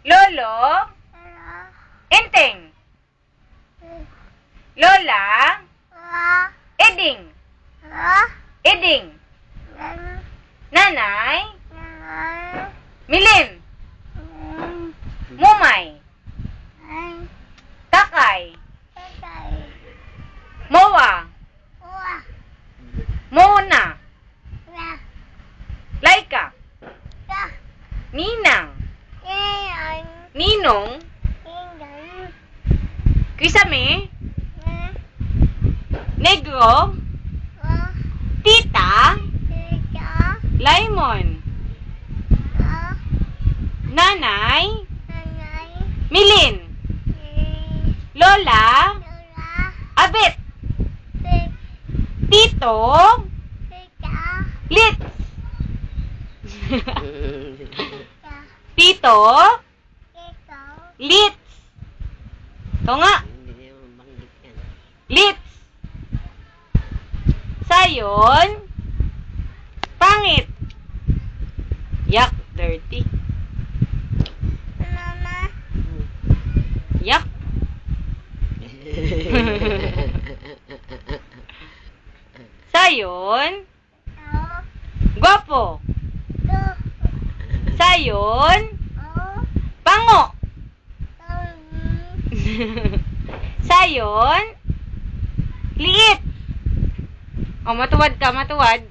Lolo? Enteng? Lola? Eding? Eding? Nanay? Milin? Mumay? Kakay? Mowa? Mona? Laika? Ninang? Ninong? Kisame? Negro? Tita? Laimon? Nanay? Milin? Lola? Abet? Tito? Lit? Tito? Lit? Ito nga. Lit? Sayon? Pangit? Yak, dirty. Yak. Sayon? Gwapo? Sayon? Pango? Sayon? Liit? O, matuwad ka, matuwad.